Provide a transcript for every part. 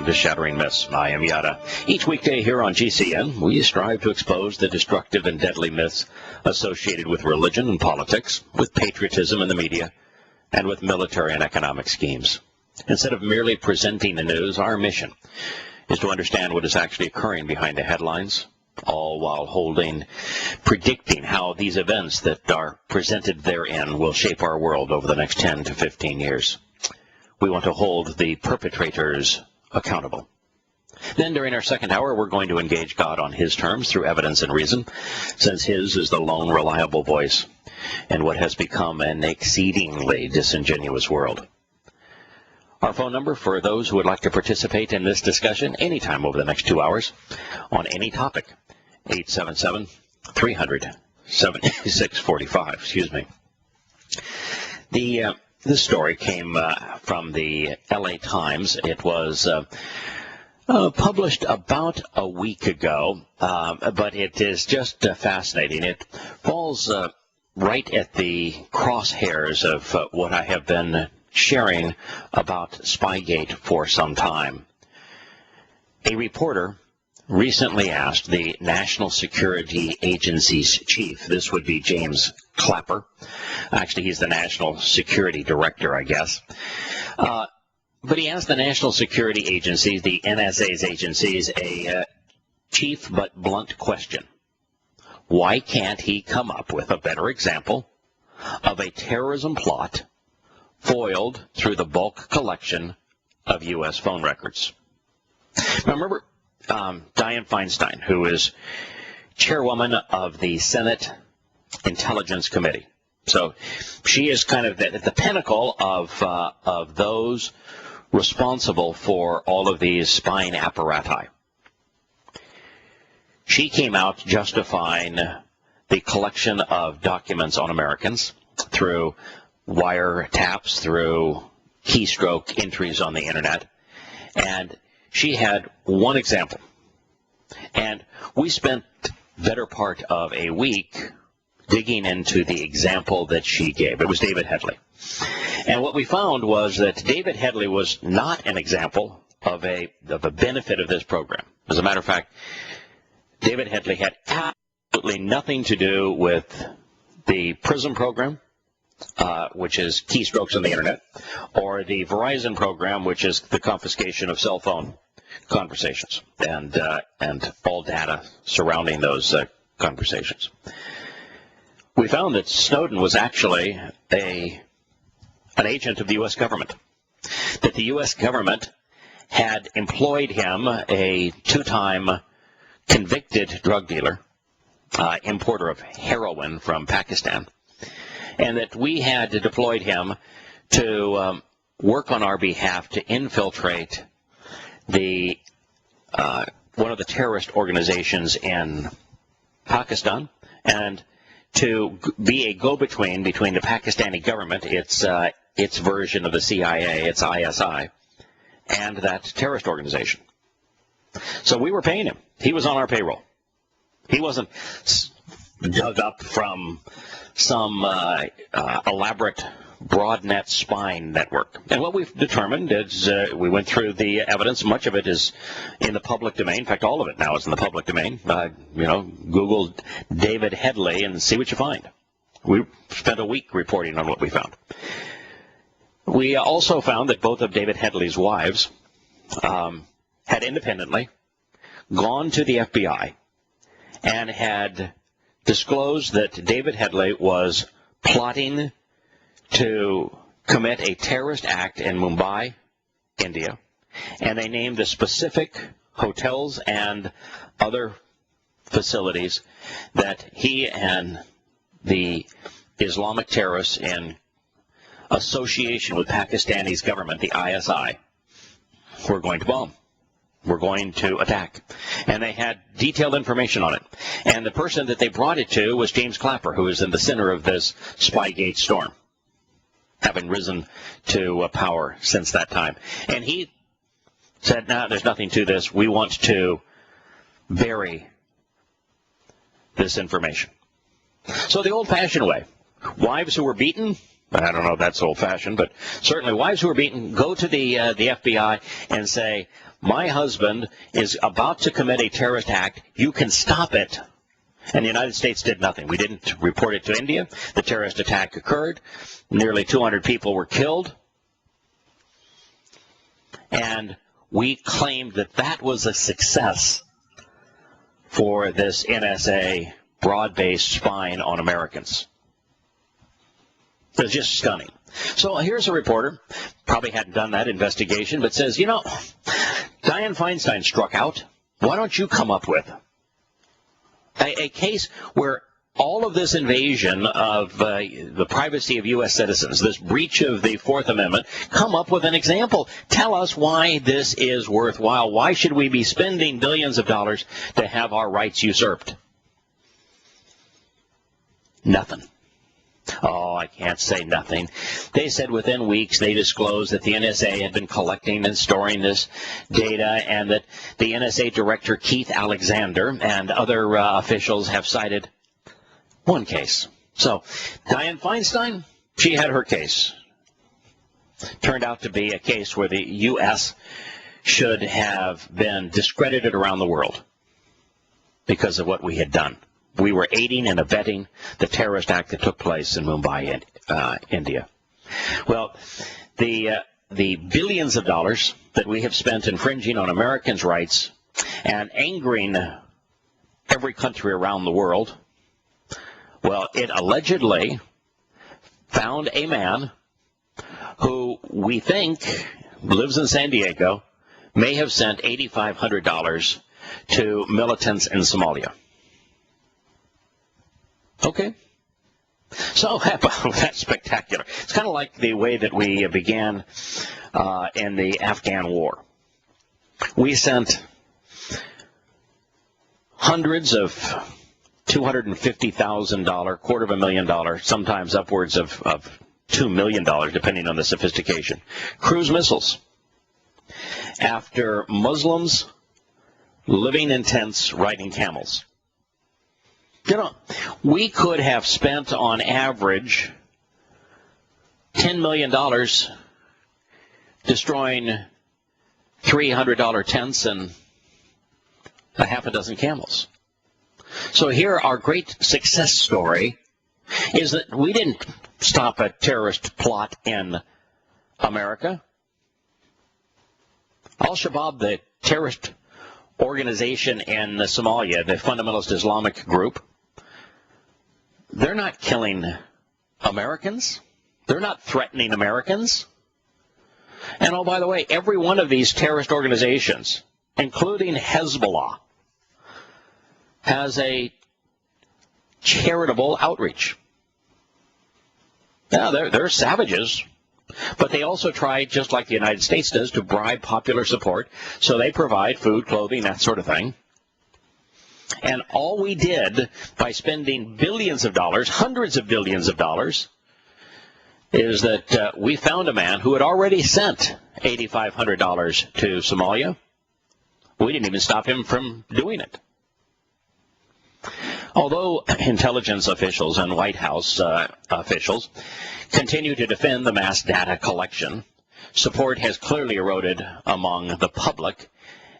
Welcome to Shattering Myths. I am Yahowah. Each weekday here on GCN, we strive to expose the destructive and deadly myths associated with religion and politics, with patriotism in the media, and with military and economic schemes. Instead of merely presenting the news, our mission is to understand what is actually occurring behind the headlines, all while predicting how these events that are presented therein will shape our world over the next 10 to 15 years. We want to hold the perpetrators accountable. Then during our second hour, we're going to engage God on his terms through evidence and reason, since his is the lone reliable voice in what has become an exceedingly disingenuous world. Our phone number for those who would like to participate in this discussion anytime over the next 2 hours on any topic, 877-300-7645. Excuse me. This story came from the LA Times. It was published about a week ago, but it is just fascinating. It falls right at the crosshairs of what I have been sharing about Spygate for some time. A reporter recently asked the National Security Agency's chief, this would be James Clapper. Actually, he's the National Security Director, I guess. But he asked the National Security Agency, the NSA's agencies, a chief but blunt question. Why can't he come up with a better example of a terrorism plot foiled through the bulk collection of U.S. phone records? Now, remember Dianne Feinstein, who is chairwoman of the Senate Intelligence Committee. So she is kind of at the pinnacle of those responsible for all of these spying apparati. She came out justifying the collection of documents on Americans through wiretaps, through keystroke entries on the internet, and she had one example. And we spent better part of a week digging into the example that she gave. It was David Headley. And what we found was that David Headley was not an example of a benefit of this program. As a matter of fact, David Headley had absolutely nothing to do with the PRISM program, which is keystrokes on the internet, or the Verizon program, which is the confiscation of cell phone conversations and all data surrounding those conversations. We found that Snowden was actually an agent of the U.S. government, that the U.S. government had employed him, a two-time convicted drug dealer, importer of heroin from Pakistan, and that we had deployed him to work on our behalf to infiltrate one of the terrorist organizations in Pakistan, and to be a go-between between the Pakistani government, its version of the CIA, its ISI, and that terrorist organization. So we were paying him. He was on our payroll. He wasn't dug up from some elaborate broad-net spying network. And what we've determined is we went through the evidence. Much of it is in the public domain. In fact, all of it now is in the public domain. Google David Headley and see what you find. We spent a week reporting on what we found. We also found that both of David Headley's wives had independently gone to the FBI and had disclosed that David Headley was plotting to commit a terrorist act in Mumbai, India, and they named the specific hotels and other facilities that he and the Islamic terrorists in association with Pakistani's government, the ISI, were going to bomb. We're going to attack. And they had detailed information on it. And the person that they brought it to was James Clapper, who is in the center of this Spygate storm, having risen to power since that time. And he said, no, there's nothing to this. We want to bury this information. So the old-fashioned way, wives who were beaten, I don't know if that's old-fashioned, but certainly wives who are beaten go to the FBI and say, my husband is about to commit a terrorist act. You can stop it. And the United States did nothing. We didn't report it to India. The terrorist attack occurred. Nearly 200 people were killed. And we claimed that that was a success for this NSA broad-based spying on Americans. It's just stunning. So here's a reporter, probably hadn't done that investigation, but says, you know, Dianne Feinstein struck out. Why don't you come up with a case where all of this invasion of the privacy of U.S. citizens, this breach of the Fourth Amendment, come up with an example. Tell us why this is worthwhile. Why should we be spending billions of dollars to have our rights usurped? Nothing. Oh, I can't say nothing. They said within weeks they disclosed that the NSA had been collecting and storing this data, and that the NSA director Keith Alexander and other officials have cited one case. So Dianne Feinstein, she had her case. Turned out to be a case where the U.S. should have been discredited around the world because of what we had done. We were aiding and abetting the terrorist act that took place in Mumbai, India. Well, the billions of dollars that we have spent infringing on Americans' rights and angering every country around the world, well, it allegedly found a man who we think lives in San Diego, may have sent $8,500 to militants in Somalia. Okay. So that's spectacular. It's kind of like the way that we began in the Afghan war. We sent hundreds of $250,000, $250,000, sometimes upwards of $2 million, depending on the sophistication, cruise missiles after Muslims living in tents riding camels. You know, we could have spent on average $10 million destroying $300 tents and a half a dozen camels. So here, our great success story is that we didn't stop a terrorist plot in America. Al-Shabaab, the terrorist organization in Somalia, the fundamentalist Islamic group, they're not killing Americans. They're not threatening Americans. And, oh, by the way, every one of these terrorist organizations, including Hezbollah, has a charitable outreach. Now, they're savages, but they also try, just like the United States does, to bribe popular support. So they provide food, clothing, that sort of thing. And all we did by spending billions of dollars, hundreds of billions of dollars, is that we found a man who had already sent $8,500 to Somalia. We didn't even stop him from doing it. Although intelligence officials and White House officials continue to defend the mass data collection, support has clearly eroded among the public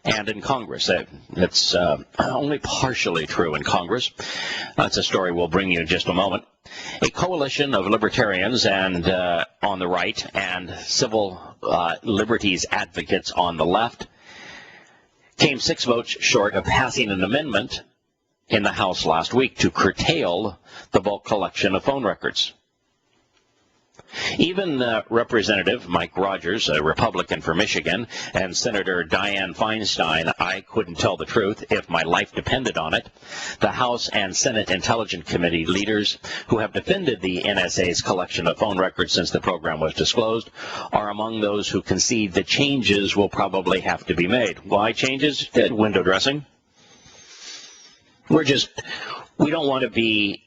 and in Congress. It's only partially true in Congress. That's a story we'll bring you in just a moment. A coalition of libertarians and on the right and civil liberties advocates on the left came 6 votes short of passing an amendment in the House last week to curtail the bulk collection of phone records. Even Representative Mike Rogers, a Republican from Michigan, and Senator Dianne Feinstein, I couldn't tell the truth if my life depended on it. The House and Senate Intelligence Committee leaders who have defended the NSA's collection of phone records since the program was disclosed are among those who concede that changes will probably have to be made. Why changes? Window dressing. We don't want to be,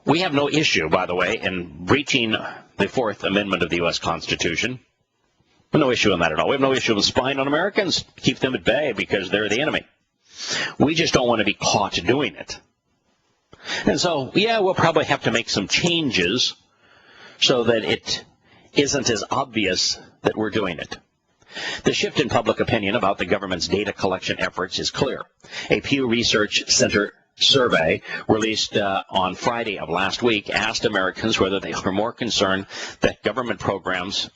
we have no issue, by the way, in breaching the Fourth Amendment of the U.S. Constitution. We have no issue in that at all. We have no issue with spying on Americans, keep them at bay because they're the enemy. We just don't want to be caught doing it. And so, yeah, we'll probably have to make some changes so that it isn't as obvious that we're doing it. The shift in public opinion about the government's data collection efforts is clear. A Pew Research Center survey released on Friday of last week asked Americans whether they were more concerned that government programs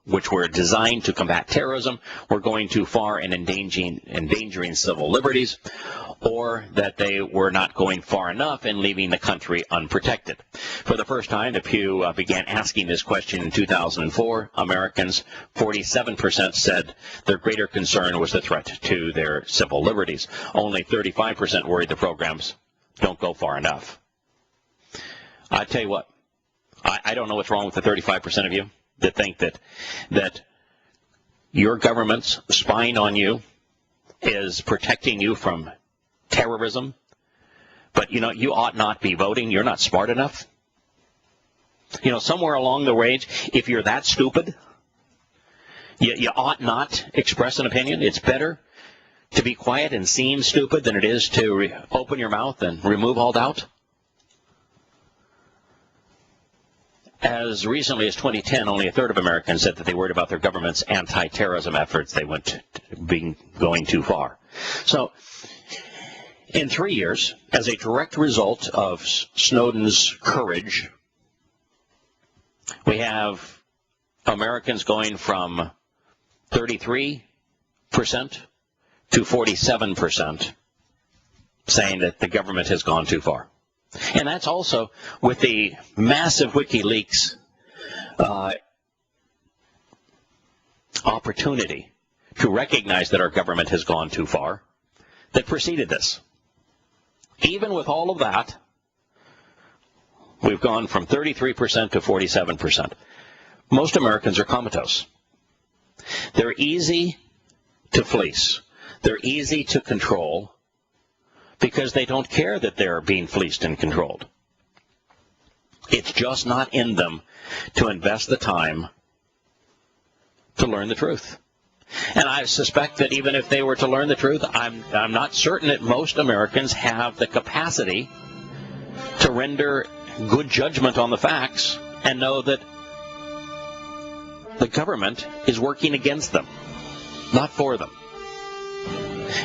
which were designed to combat terrorism were going too far in endangering civil liberties, or that they were not going far enough in leaving the country unprotected. For the first time, the Pew began asking this question in 2004. Americans, 47% said their greater concern was the threat to their civil liberties. Only 35% worried the programs don't go far enough. I tell you what, I don't know what's wrong with the 35% of you that think that your government's spying on you is protecting you from terrorism, but you ought not be voting. You're not smart enough. Somewhere along the range, if you're that stupid, you ought not express an opinion. It's better to be quiet and seem stupid than it is to open your mouth and remove all doubt. As recently as 2010, only a third of Americans said that they worried about their government's anti-terrorism efforts. They went going too far. So, in 3 years, as a direct result of Snowden's courage, we have Americans going from 33% to 47% saying that the government has gone too far. And that's also with the massive WikiLeaks opportunity to recognize that our government has gone too far that preceded this. Even with all of that, we've gone from 33% to 47%. Most Americans are comatose. They're easy to fleece. They're easy to control because they don't care that they're being fleeced and controlled. It's just not in them to invest the time to learn the truth. And I suspect that even if they were to learn the truth, I'm not certain that most Americans have the capacity to render good judgment on the facts and know that the government is working against them, not for them.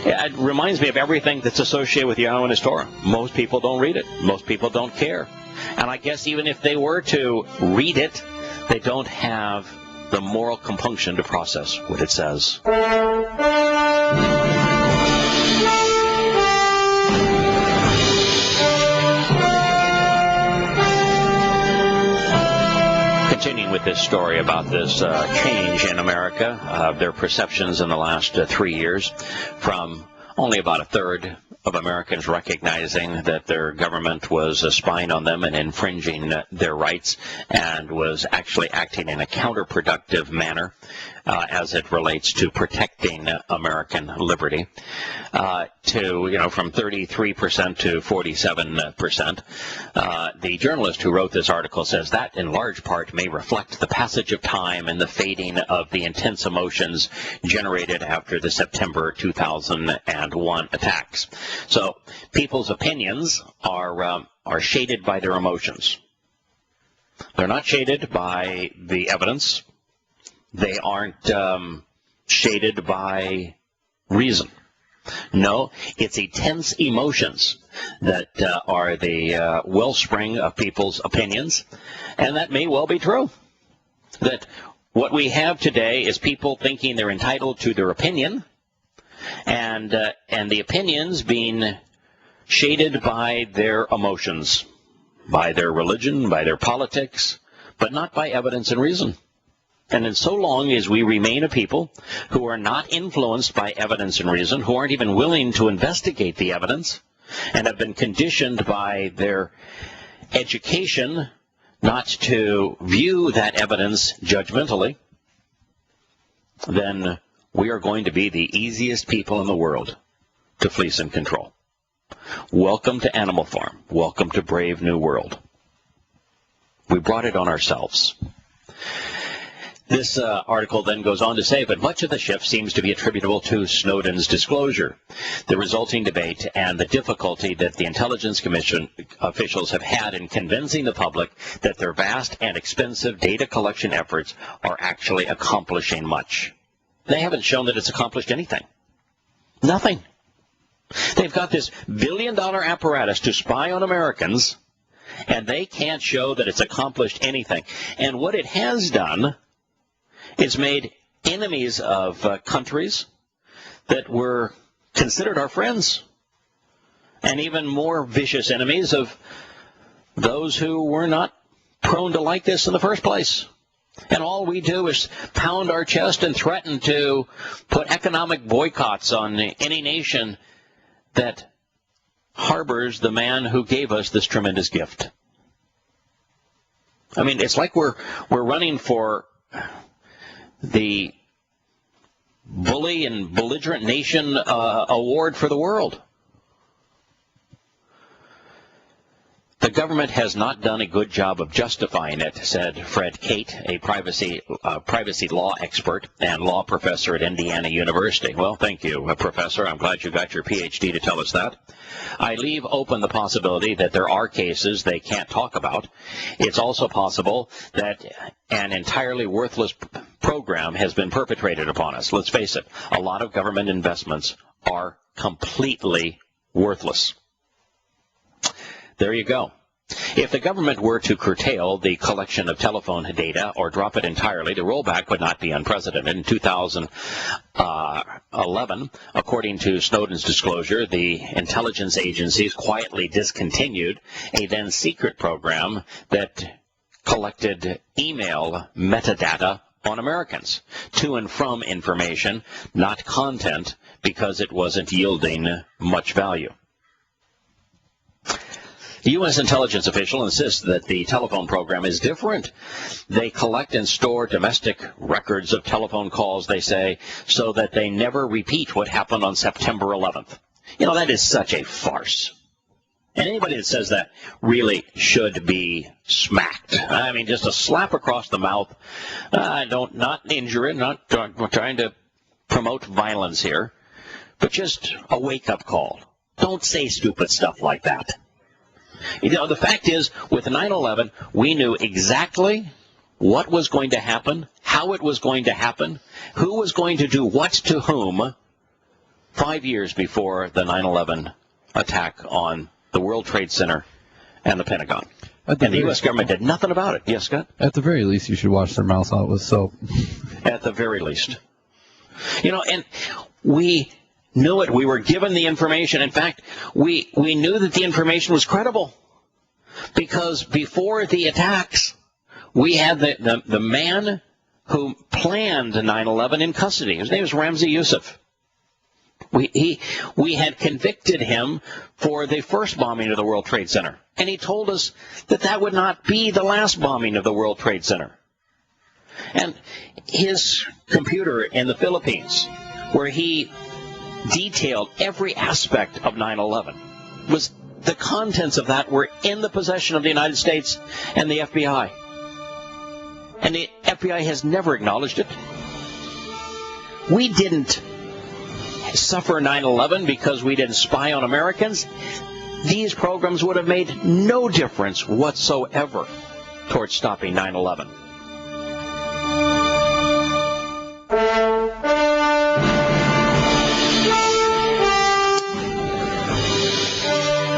It reminds me of everything that's associated with Yahowah and his Torah. Most people don't read it. Most people don't care. And I guess even if they were to read it, they don't have the moral compunction to process what it says. Continuing with this story about this change in America, their perceptions in the last 3 years, from only about a third of Americans recognizing that their government was spying on them and infringing their rights and was actually acting in a counterproductive manner as it relates to protecting American liberty, to, from 33% to 47%. The journalist who wrote this article says that in large part may reflect the passage of time and the fading of the intense emotions generated after the September 2001 attacks. So people's opinions are shaded by their emotions. They're not shaded by the evidence. They aren't shaded by reason. No, it's intense emotions that are the wellspring of people's opinions, and that may well be true. That what we have today is people thinking they're entitled to their opinion, and the opinions being shaded by their emotions, by their religion, by their politics, but not by evidence and reason. And in so long as we remain a people who are not influenced by evidence and reason, who aren't even willing to investigate the evidence, and have been conditioned by their education not to view that evidence judgmentally, then we are going to be the easiest people in the world to fleece and control. Welcome to Animal Farm. Welcome to Brave New World. We brought it on ourselves. This article then goes on to say, but much of the shift seems to be attributable to Snowden's disclosure, the resulting debate, and the difficulty that the Intelligence Commission officials have had in convincing the public that their vast and expensive data collection efforts are actually accomplishing much. They haven't shown that it's accomplished anything. Nothing. They've got this billion-dollar apparatus to spy on Americans, and they can't show that it's accomplished anything. And what it has done, it's made enemies of countries that were considered our friends, and even more vicious enemies of those who were not prone to like this in the first place. And all we do is pound our chest and threaten to put economic boycotts on any nation that harbors the man who gave us this tremendous gift. I mean, it's like we're running for the bully and belligerent nation award for the world. The government has not done a good job of justifying it, said Fred Kate, a privacy law expert and law professor at Indiana University. Well, thank you, Professor. I'm glad you got your PhD to tell us that. I leave open the possibility that there are cases they can't talk about. It's also possible that an entirely worthless program has been perpetrated upon us. Let's face it, a lot of government investments are completely worthless. There you go. If the government were to curtail the collection of telephone data or drop it entirely, the rollback would not be unprecedented. In 2011, according to Snowden's disclosure, the intelligence agencies quietly discontinued a then secret program that collected email metadata on Americans, to and from information, not content, because it wasn't yielding much value. The U.S. intelligence official insists that the telephone program is different. They collect and store domestic records of telephone calls, they say, so that they never repeat what happened on September 11th. You know, that is such a farce. And anybody that says that really should be smacked. I mean, just a slap across the mouth. Not injury, not trying to promote violence here, but just a wake-up call. Don't say stupid stuff like that. You know, the fact is, with 9/11, we knew exactly what was going to happen, how it was going to happen, who was going to do what to whom 5 years before the 9/11 attack on the World Trade Center and the Pentagon. And the U.S. government did nothing about it. Yes, Scott? At the very least, you should wash their mouths out with soap. At the very least. You know, and we knew it. We were given the information. In fact, we knew that the information was credible, because before the attacks, we had the man who planned 9/11 in custody. His name is Ramzi Youssef. We had convicted him for the first bombing of the World Trade Center, and he told us that that would not be the last bombing of the World Trade Center. And his computer in the Philippines, where he detailed every aspect of 9/11, was the contents of that were in the possession of the United States and the FBI. And the FBI has never acknowledged it. We didn't suffer 9/11 because we didn't spy on Americans. These programs would have made no difference whatsoever towards stopping 9/11.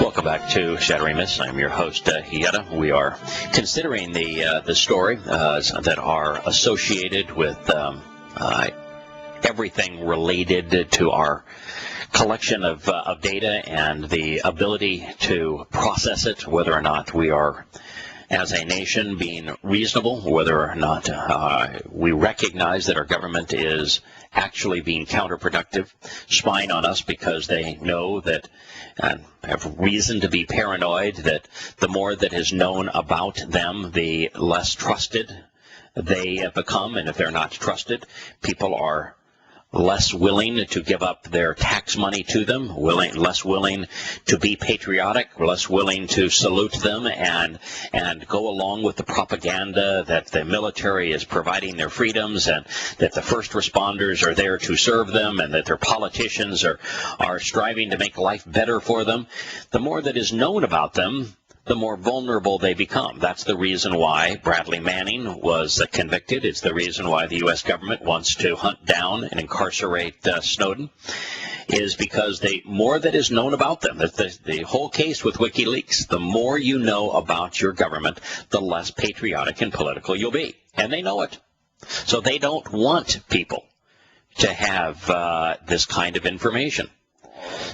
Welcome back to Shattering Myths. I'm your host, Yahowah. We are considering the story that are associated with everything related to our collection of data and the ability to process it, whether or not we are, as a nation, being reasonable, whether or not we recognize that our government is actually being counterproductive, spying on us because they know that and have reason to be paranoid that the more that is known about them, the less trusted they become. And if they're not trusted, people are less willing to give up their tax money to them, less willing to be patriotic, less willing to salute them and go along with the propaganda that the military is providing their freedoms and that the first responders are there to serve them and that their politicians are striving to make life better for them. The more that is known about them, the more vulnerable they become. That's the reason why Bradley Manning was convicted. It's the reason why the U.S. government wants to hunt down and incarcerate Snowden, is because the more that is known about them, the whole case with WikiLeaks, the more you know about your government, the less patriotic and political you'll be. And they know it. So they don't want people to have this kind of information.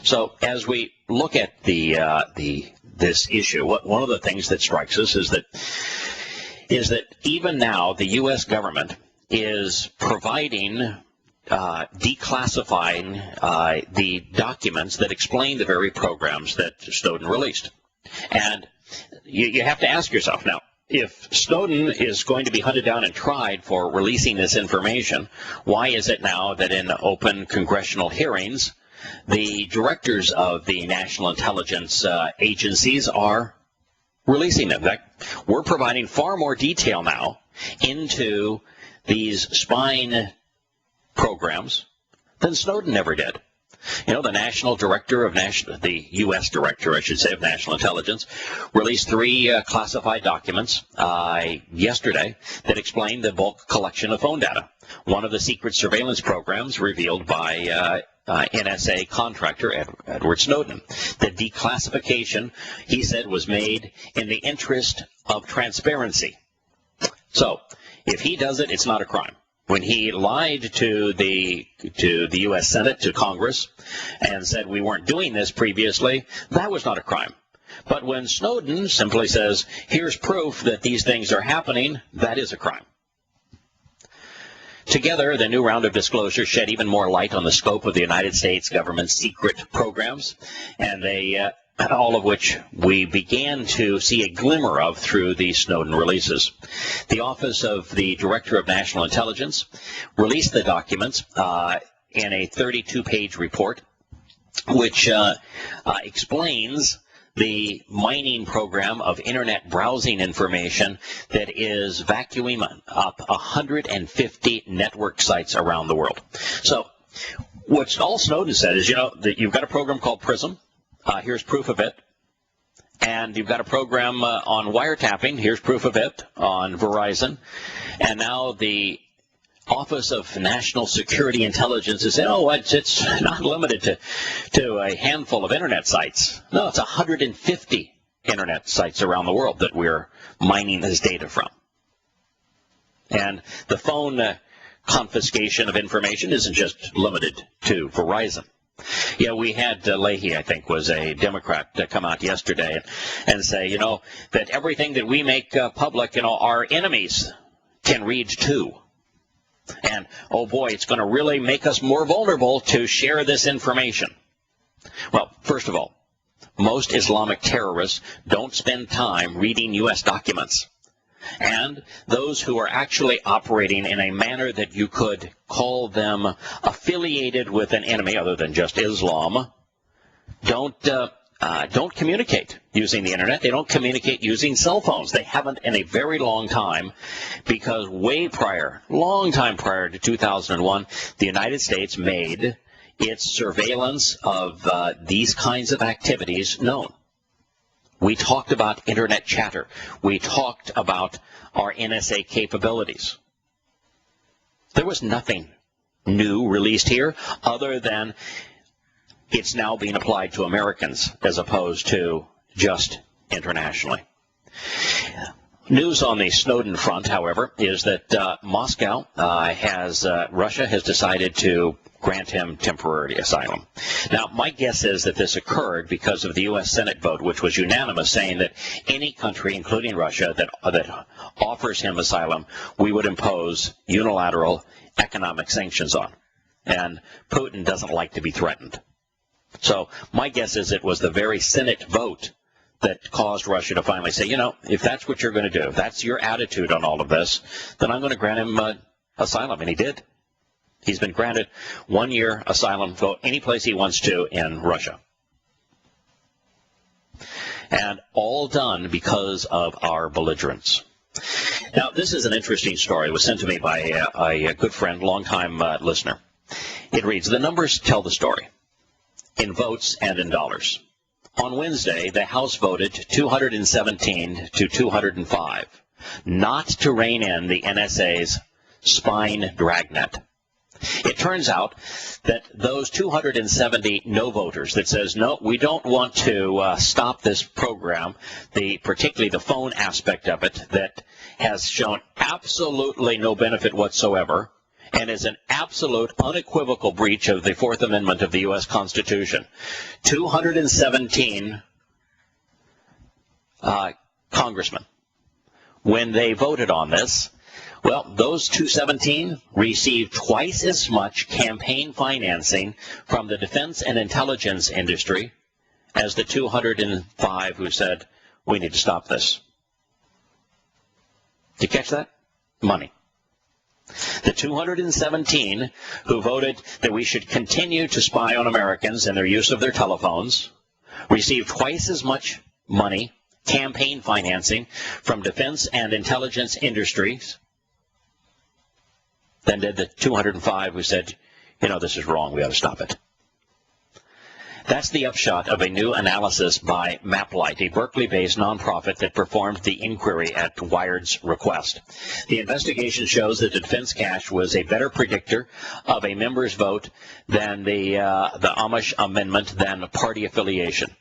So as we look at this issue, one of the things that strikes us is that even now the U.S. government is providing, declassifying the documents that explain the very programs that Snowden released. And you have to ask yourself now, if Snowden is going to be hunted down and tried for releasing this information, why is it now that in open congressional hearings, the directors of the national intelligence agencies are releasing them? In fact, we're providing far more detail now into these spying programs than Snowden ever did. You know, the national director of the U.S. director, I should say, of national intelligence, released 3 classified documents yesterday that explained the bulk collection of phone data. One of the secret surveillance programs revealed by NSA contractor Edward Snowden. The declassification, he said, was made in the interest of transparency. So, if he does it, it's not a crime. When he lied to the U.S. Senate, to Congress, and said we weren't doing this previously, that was not a crime. But when Snowden simply says, here's proof that these things are happening, that is a crime. Together, the new round of disclosures shed even more light on the scope of the United States government's secret programs, and all of which we began to see a glimmer of through the Snowden releases. The Office of the Director of National Intelligence released the documents in a 32-page report, which explains the mining program of internet browsing information that is vacuuming up 150 network sites around the world. So what all Snowden said is, that you've got a program called PRISM. Here's proof of it. And you've got a program on wiretapping. Here's proof of it on Verizon. And now the Office of National Security Intelligence is saying, it's not limited to a handful of internet sites. No, it's 150 internet sites around the world that we're mining this data from. And the phone confiscation of information isn't just limited to Verizon. Yeah, we had Leahy, I think, was a Democrat, come out yesterday and say, that everything that we make public, our enemies can read too. And, oh boy, it's going to really make us more vulnerable to share this information. Well, first of all, most Islamic terrorists don't spend time reading U.S. documents. And those who are actually operating in a manner that you could call them affiliated with an enemy other than just Islam don't communicate using the internet. They don't communicate using cell phones. They haven't in a very long time, because long time prior to 2001, the United States made its surveillance of these kinds of activities known. We talked about internet chatter. We talked about our NSA capabilities. There was nothing new released here other than it's now being applied to Americans as opposed to just internationally. News on the Snowden front, however, is that Russia has decided to grant him temporary asylum. Now, my guess is that this occurred because of the U.S. Senate vote, which was unanimous, saying that any country, including Russia, that offers him asylum, we would impose unilateral economic sanctions on. And Putin doesn't like to be threatened. So my guess is it was the very Senate vote that caused Russia to finally say, if that's what you're going to do, if that's your attitude on all of this, then I'm going to grant him asylum. And he did. He's been granted 1-year asylum, go any place he wants to in Russia. And all done because of our belligerence. Now, this is an interesting story. It was sent to me by a good friend, longtime listener. It reads, the numbers tell the story, in votes and in dollars. On Wednesday, the House voted 217 to 205 not to rein in the NSA's spine dragnet. It turns out that those 270 no voters that says, no, we don't want to stop this program, particularly the phone aspect of it that has shown absolutely no benefit whatsoever and is an absolute unequivocal breach of the Fourth Amendment of the U.S. Constitution. 217 congressmen, when they voted on this, well, those 217 received twice as much campaign financing from the defense and intelligence industry as the 205 who said, we need to stop this. Did you catch that? Money. The 217 who voted that we should continue to spy on Americans and their use of their telephones received twice as much money, campaign financing from defense and intelligence industries than did the 205 who said, you know, this is wrong, we ought to stop it. That's the upshot of a new analysis by Maplight, a Berkeley-based nonprofit that performed the inquiry at Wired's request. The investigation shows that the defense cache was a better predictor of a member's vote than the Amish amendment than party affiliation.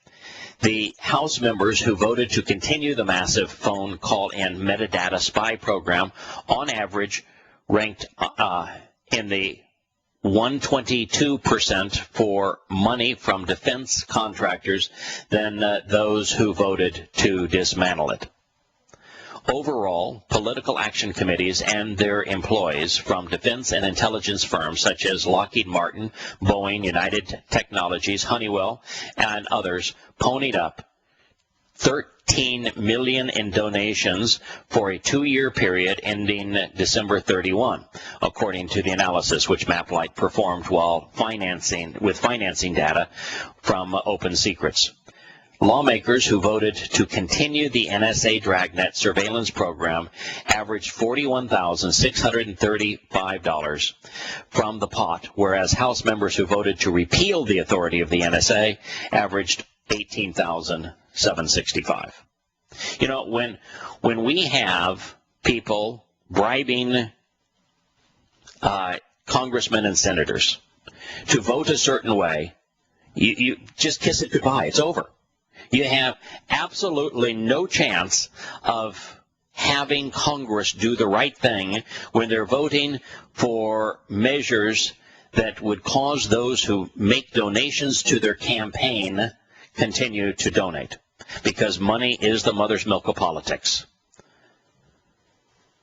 The House members who voted to continue the massive phone call-in metadata spy program on average ranked in the 122% for money from defense contractors than those who voted to dismantle it. Overall, political action committees and their employees from defense and intelligence firms such as Lockheed Martin, Boeing, United Technologies, Honeywell, and others ponied up $13 million in donations for a 2-year period ending December 31, according to the analysis which Maplight performed while with financing data from Open Secrets. Lawmakers who voted to continue the NSA Dragnet surveillance program averaged $41,635 from the pot, whereas House members who voted to repeal the authority of the NSA averaged $18,765. You know, when we have people bribing congressmen and senators to vote a certain way, you just kiss it goodbye. It's over. You have absolutely no chance of having Congress do the right thing when they're voting for measures that would cause those who make donations to their campaign continue to donate, because money is the mother's milk of politics.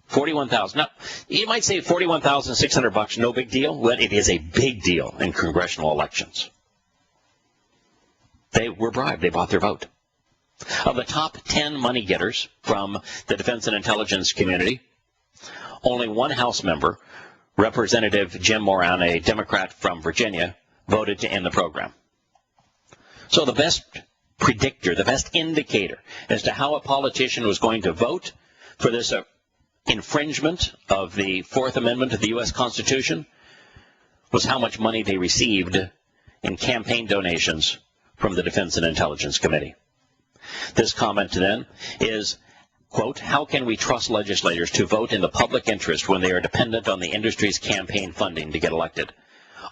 $41,000. Now, you might say $41,600, no big deal. Well, it is a big deal in congressional elections. They were bribed. They bought their vote. Of the top 10 money getters from the defense and intelligence community, only one House member, Representative Jim Moran, a Democrat from Virginia, voted to end the program. So the best predictor, the best indicator as to how a politician was going to vote for this infringement of the Fourth Amendment of the U.S. Constitution was how much money they received in campaign donations from the Defense and Intelligence Committee. This comment then is, quote, how can we trust legislators to vote in the public interest when they are dependent on the industry's campaign funding to get elected?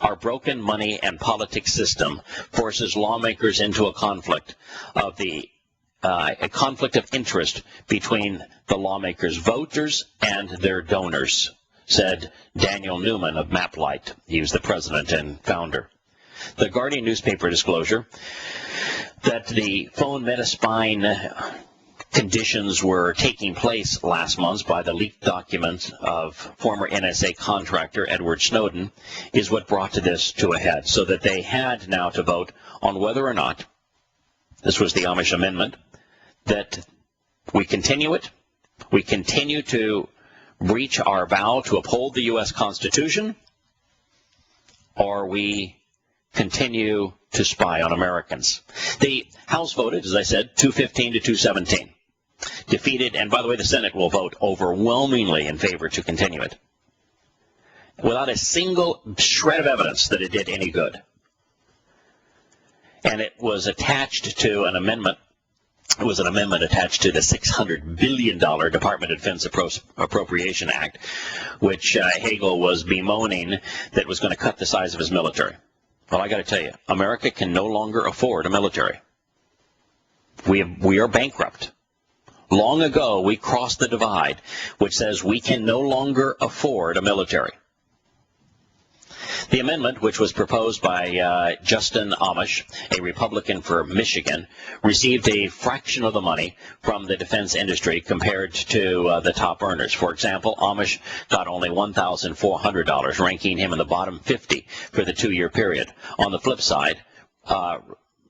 Our broken money and politics system forces lawmakers into a conflict of interest between the lawmakers' voters and their donors, said Daniel Newman of Maplight. He was the president and founder. The Guardian newspaper disclosure that the phone metaspine conditions were taking place last month by the leaked document of former NSA contractor Edward Snowden is what brought this to a head, so that they had now to vote on whether or not, this was the Amish amendment, that we continue it, we continue to breach our vow to uphold the U.S. Constitution, or we continue to spy on Americans. The House voted, as I said, 215 to 217. Defeated, and by the way, the Senate will vote overwhelmingly in favor to continue it, without a single shred of evidence that it did any good. And it was attached to an amendment. It was an amendment attached to the $600 billion Department of Defense Appropriation Act, which Hagel was bemoaning that was going to cut the size of his military. Well, I got to tell you, America can no longer afford a military. We are bankrupt. Long ago, we crossed the divide, which says we can no longer afford a military. The amendment, which was proposed by Justin Amash, a Republican for Michigan, received a fraction of the money from the defense industry compared to the top earners. For example, Amash got only $1,400, ranking him in the bottom 50 for the 2-year period. On the flip side,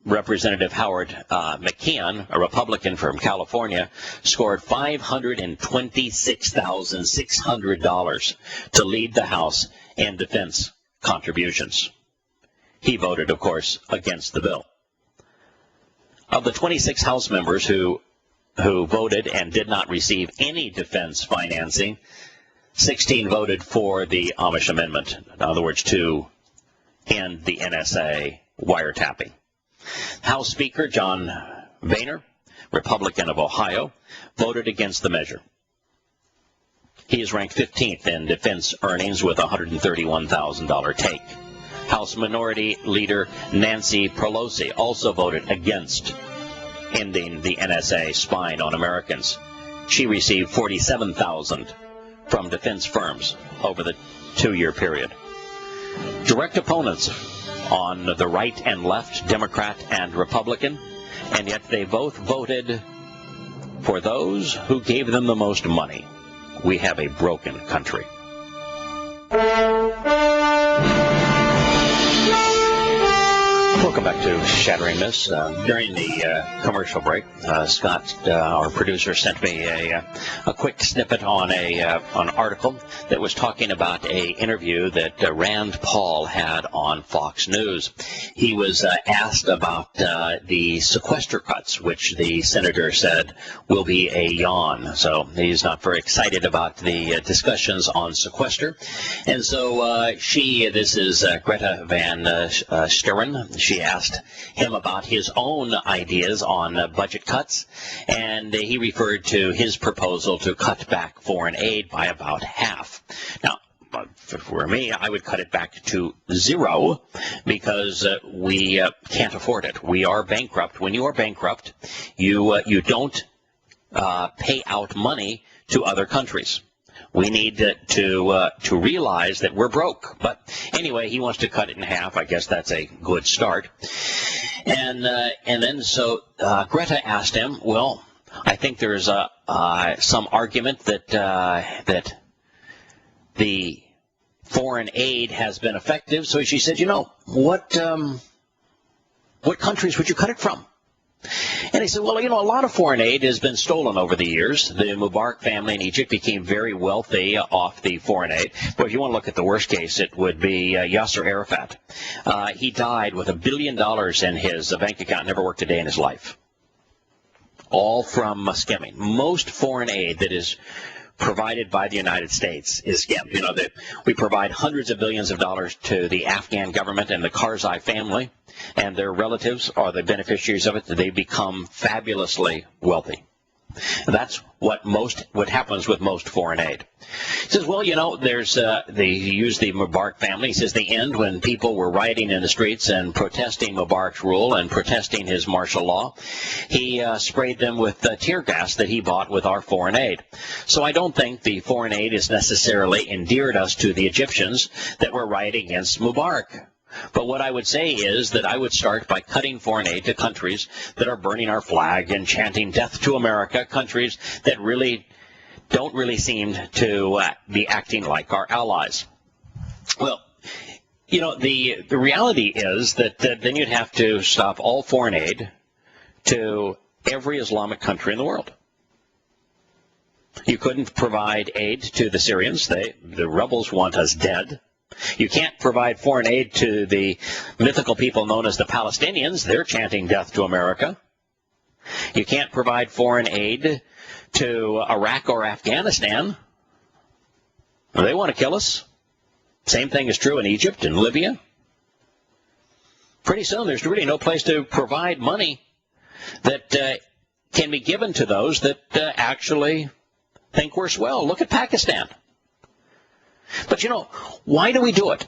Representative Howard McKeon, a Republican from California, scored $526,600 to lead the House in defense contributions. He voted, of course, against the bill. Of the 26 House members who voted and did not receive any defense financing, 16 voted for the Amish amendment, in other words, to end the NSA wiretapping. House Speaker John Boehner, Republican of Ohio, voted against the measure. He is ranked 15th in defense earnings with a $131,000 take. House Minority Leader Nancy Pelosi also voted against ending the NSA spying on Americans. She received $47,000 from defense firms over the 2-year period. Direct opponents on the right and left, Democrat and Republican, and yet they both voted for those who gave them the most money. We have a broken country. Welcome back to Shattering Myths. During the commercial break, Scott, our producer, sent me a quick snippet on an article that was talking about an interview that Rand Paul had on Fox News. He was asked about the sequester cuts, which the senator said will be a yawn. So he's not very excited about the discussions on sequester. And so this is Greta Van Steren. She asked him about his own ideas on budget cuts, and he referred to his proposal to cut back foreign aid by about half. Now, for me, I would cut it back to zero because we can't afford it. We are bankrupt. When you are bankrupt, you don't pay out money to other countries. We need to realize that we're broke. But anyway, he wants to cut it in half. I guess that's a good start. And then Greta asked him, well, I think there's some argument that the foreign aid has been effective. So she said, what countries would you cut it from? And he said, well, a lot of foreign aid has been stolen over the years. The Mubarak family in Egypt became very wealthy off the foreign aid. But if you want to look at the worst case, it would be Yasser Arafat. He died with $1 billion in his bank account, never worked a day in his life. All from skimming. Most foreign aid that is provided by the United States is skimmed. We provide hundreds of billions of dollars to the Afghan government and the Karzai family, and their relatives are the beneficiaries of it. They become fabulously wealthy. That's what happens with most foreign aid. He says, well, they use the Mubarak family. He says the end when people were rioting in the streets and protesting Mubarak's rule and protesting his martial law, he sprayed them with tear gas that he bought with our foreign aid. So I don't think the foreign aid has necessarily endeared us to the Egyptians that were rioting against Mubarak. But what I would say is that I would start by cutting foreign aid to countries that are burning our flag and chanting death to America, countries that don't really seem to be acting like our allies. Well, the reality is that then you'd have to stop all foreign aid to every Islamic country in the world. You couldn't provide aid to the Syrians. The rebels want us dead. You can't provide foreign aid to the mythical people known as the Palestinians. They're chanting death to America. You can't provide foreign aid to Iraq or Afghanistan. They want to kill us. Same thing is true in Egypt and Libya. Pretty soon there's really no place to provide money that can be given to those that actually think we're swell. Look at Pakistan. But, why do we do it?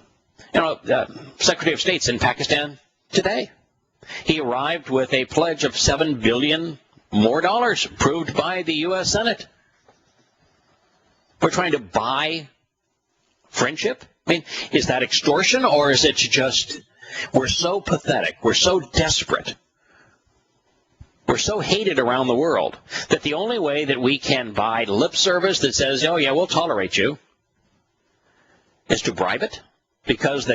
Secretary of State's in Pakistan today. He arrived with a pledge of $7 billion more dollars approved by the U.S. Senate. We're trying to buy friendship? I mean, is that extortion, or is it just we're so pathetic, we're so desperate, we're so hated around the world that the only way that we can buy lip service that says, oh, yeah, we'll tolerate you, is to bribe it? Because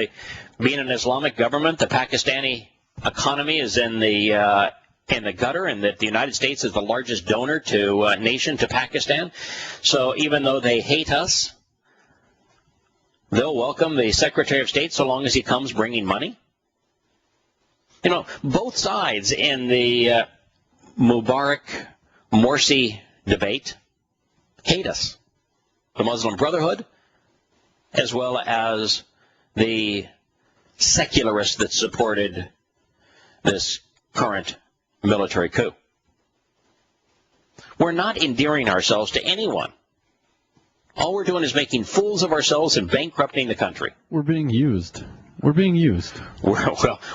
being an Islamic government, the Pakistani economy is in the gutter, and that the United States is the largest donor to nation to Pakistan. So even though they hate us, they'll welcome the Secretary of State so long as he comes bringing money. Both sides in the Mubarak-Morsi debate hate us. The Muslim Brotherhood, as well as the secularists that supported this current military coup. We're not endearing ourselves to anyone. All we're doing is making fools of ourselves and bankrupting the country. We're being used. We're being used.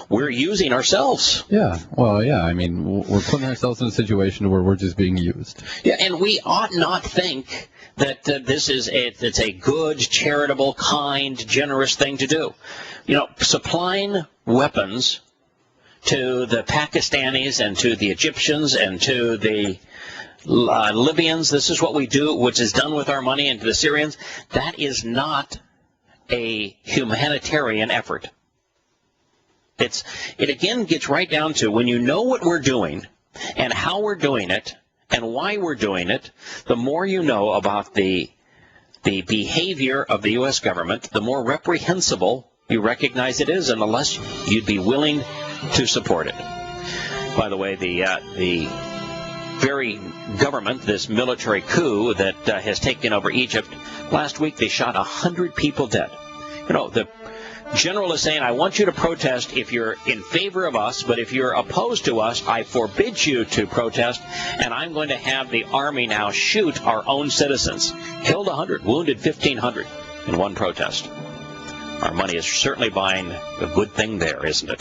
We're using ourselves. Yeah. Well, yeah. I mean, we're putting ourselves in a situation where we're just being used. Yeah, and we ought not think that it's a good, charitable, kind, generous thing to do. Supplying weapons to the Pakistanis and to the Egyptians and to the Libyans, this is what we do, which is done with our money, and to the Syrians, that is not a humanitarian effort. It again gets right down to when you know what we're doing and how we're doing it and why we're doing it, the more you know about the behavior of the U.S. government, the more reprehensible you recognize it is, and the less you'd be willing to support it. By the way, the very government, this military coup that has taken over Egypt, last week they shot 100 people dead. The general is saying, I want you to protest if you're in favor of us, but if you're opposed to us, I forbid you to protest, and I'm going to have the army now shoot our own citizens. Killed 100, wounded 1,500 in one protest. Our money is certainly buying a good thing there, isn't it?